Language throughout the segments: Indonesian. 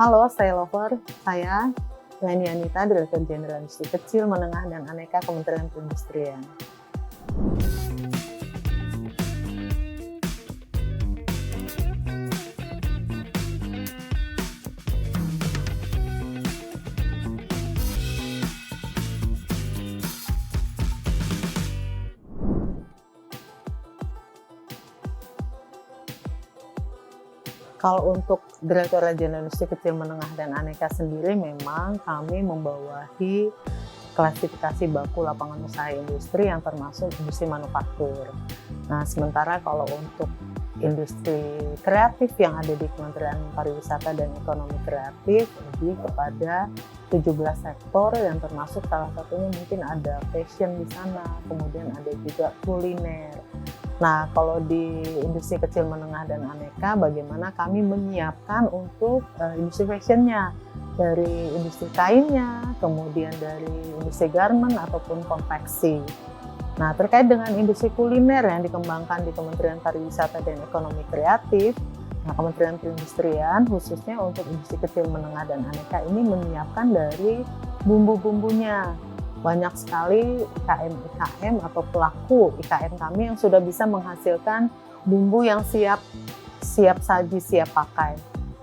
Halo, saya Lover. Saya Leni Anita, Direktur Jenderal Industri Kecil, Menengah, dan Aneka Kementerian Perindustrian. Kalau untuk Direktorat Jenderal Industri Kecil, Menengah, dan Aneka sendiri, memang kami membawahi klasifikasi baku lapangan usaha industri yang termasuk industri manufaktur. Nah, sementara kalau untuk industri kreatif yang ada di Kementerian Pariwisata dan Ekonomi Kreatif lebih kepada 17 sektor yang termasuk salah satunya mungkin ada fashion di sana, kemudian ada juga kuliner. Nah, kalau di industri kecil, menengah, dan aneka, bagaimana kami menyiapkan untuk industri fashionnya, dari industri kainnya, kemudian dari industri garment ataupun konveksi. Nah, terkait dengan industri kuliner yang dikembangkan di Kementerian Pariwisata dan Ekonomi Kreatif, nah, Kementerian Perindustrian khususnya untuk industri kecil, menengah, dan aneka ini menyiapkan dari bumbu-bumbunya. Banyak sekali IKM atau pelaku IKM kami yang sudah bisa menghasilkan bumbu yang siap saji, siap pakai.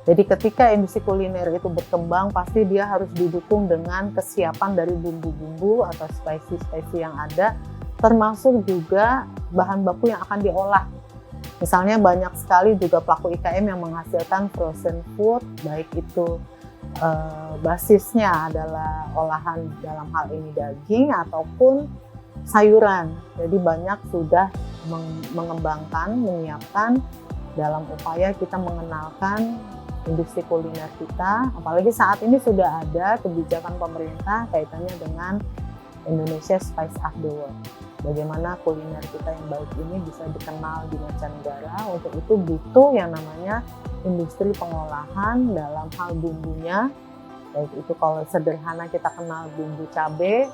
Jadi ketika industri kuliner itu berkembang, pasti dia harus didukung dengan kesiapan dari bumbu-bumbu atau spicy yang ada, termasuk juga bahan baku yang akan diolah. Misalnya banyak sekali juga pelaku IKM yang menghasilkan frozen food, baik itu basisnya adalah olahan dalam hal ini daging ataupun sayuran. Jadi banyak sudah mengembangkan, menyiapkan dalam upaya kita mengenalkan industri kuliner kita. Apalagi saat ini sudah ada kebijakan pemerintah kaitannya dengan Indonesia Spice of the World. Bagaimana kuliner kita yang baik ini bisa dikenal di mancanegara. Untuk itu butuh yang namanya industri pengolahan dalam hal bumbunya. Baik itu kalau sederhana kita kenal bumbu cabai,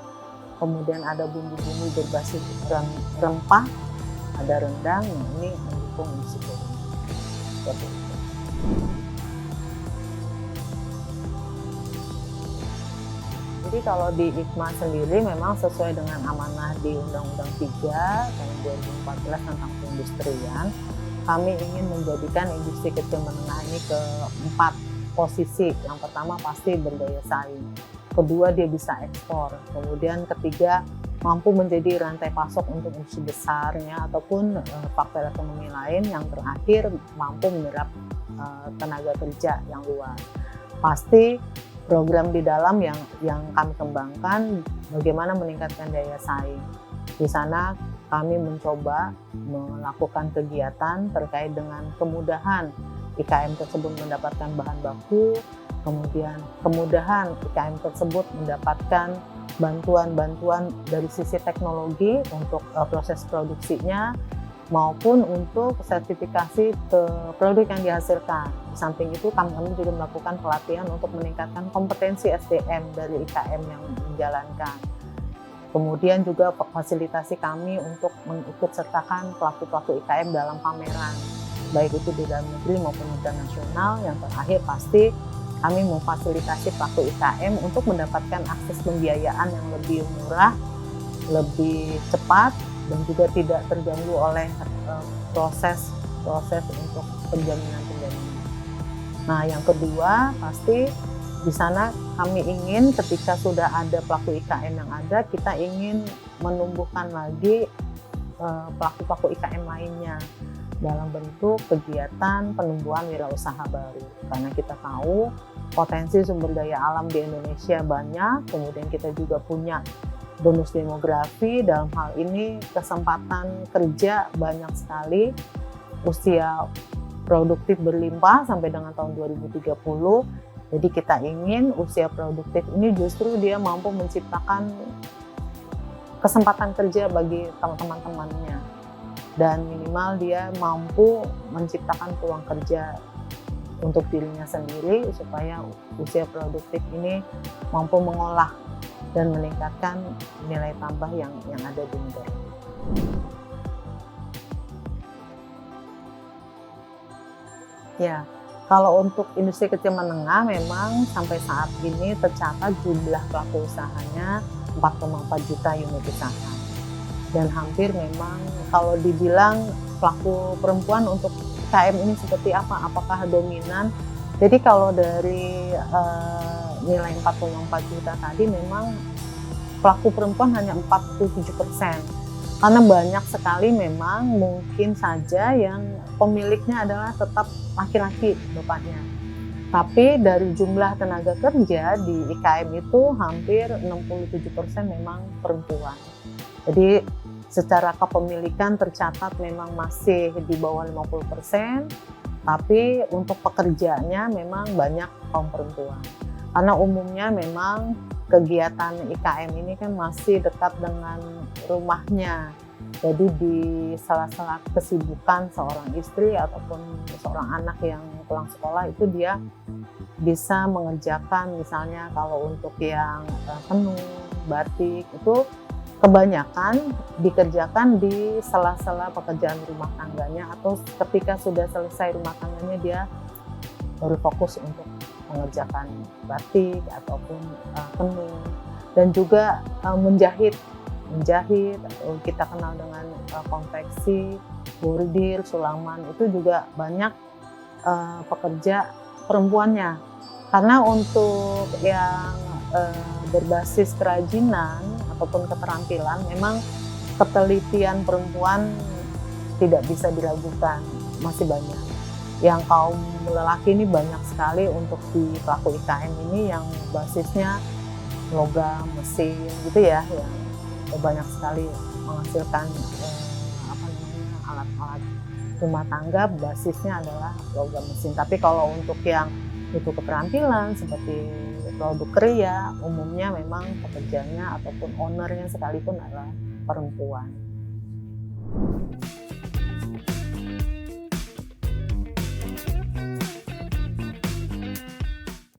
kemudian ada bumbu-bumbu berbasis rempah, ada rendang, nah ini mendukung industri kuliner. Seperti itu. Jadi kalau di IKMA sendiri memang sesuai dengan amanah di Undang-Undang 3 tahun 2014 tentang perindustrian, kami ingin menjadikan industri kecil menengah ini ke 4 posisi. Yang pertama pasti berdaya saing, kedua dia bisa ekspor, kemudian ketiga mampu menjadi rantai pasok untuk industri besarnya ataupun faktor ekonomi lain, yang terakhir mampu menyerap tenaga kerja yang luas. Pasti program di dalam yang kami kembangkan bagaimana meningkatkan daya saing. Di sana kami mencoba melakukan kegiatan terkait dengan kemudahan IKM tersebut mendapatkan bahan baku, kemudian kemudahan IKM tersebut mendapatkan bantuan-bantuan dari sisi teknologi untuk proses produksinya, maupun untuk sertifikasi ke produk yang dihasilkan. Di samping itu kami juga melakukan pelatihan untuk meningkatkan kompetensi SDM dari IKM yang menjalankan. Kemudian juga fasilitasi kami untuk mengikut sertakan pelaku-pelaku IKM dalam pameran, baik itu di dalam negeri maupun internasional. Yang terakhir pasti kami memfasilitasi pelaku IKM untuk mendapatkan akses pembiayaan yang lebih murah, lebih cepat, dan juga tidak terganggu oleh proses untuk penjaminan. Nah, yang kedua pasti di sana kami ingin ketika sudah ada pelaku IKM yang ada, kita ingin menumbuhkan lagi pelaku-pelaku IKM lainnya dalam bentuk kegiatan penumbuhan wirausaha baru. Karena kita tahu potensi sumber daya alam di Indonesia banyak, kemudian kita juga punya bonus demografi, dalam hal ini kesempatan kerja banyak sekali, usia produktif berlimpah sampai dengan tahun 2030. Jadi kita ingin usia produktif ini justru dia mampu menciptakan kesempatan kerja bagi teman-temannya, dan minimal dia mampu menciptakan peluang kerja untuk dirinya sendiri supaya usia produktif ini mampu mengolah dan meningkatkan nilai tambah yang ada di negara. Ya, Kalau untuk industri kecil menengah memang sampai saat ini tercatat jumlah pelaku usahanya 4,4 juta unit usaha. Dan hampir memang kalau dibilang pelaku perempuan untuk UKM ini seperti apa? Apakah dominan? Jadi kalau dari nilai 4,4 juta tadi memang pelaku perempuan hanya 47%. Karena banyak sekali memang mungkin saja yang pemiliknya adalah tetap laki-laki bapaknya. Tapi dari jumlah tenaga kerja di IKM itu hampir 67% memang perempuan. Jadi secara kepemilikan tercatat memang masih di bawah 50%, tapi untuk pekerjanya memang banyak kaum perempuan. Karena umumnya memang kegiatan IKM ini kan masih dekat dengan rumahnya. Jadi di sela-sela kesibukan seorang istri ataupun seorang anak yang pulang sekolah itu dia bisa mengerjakan, misalnya kalau untuk yang tenun, batik itu kebanyakan dikerjakan di sela-sela pekerjaan rumah tangganya, atau ketika sudah selesai rumah tangganya dia baru fokus untuk mengerjakan batik ataupun tenun, dan juga menjahit atau kita kenal dengan konveksi, bordir, sulaman, itu juga banyak pekerja perempuannya. Karena untuk yang berbasis kerajinan ataupun keterampilan memang ketelitian perempuan tidak bisa diragukan, masih banyak. Yang kaum lelaki ini banyak sekali untuk di pelaku IKM ini yang basisnya logam, mesin gitu ya, yang banyak sekali menghasilkan alat-alat rumah tangga basisnya adalah logam, mesin. Tapi kalau untuk yang itu keterampilan seperti produk kria, umumnya memang pekerjanya ataupun ownernya sekalipun adalah perempuan.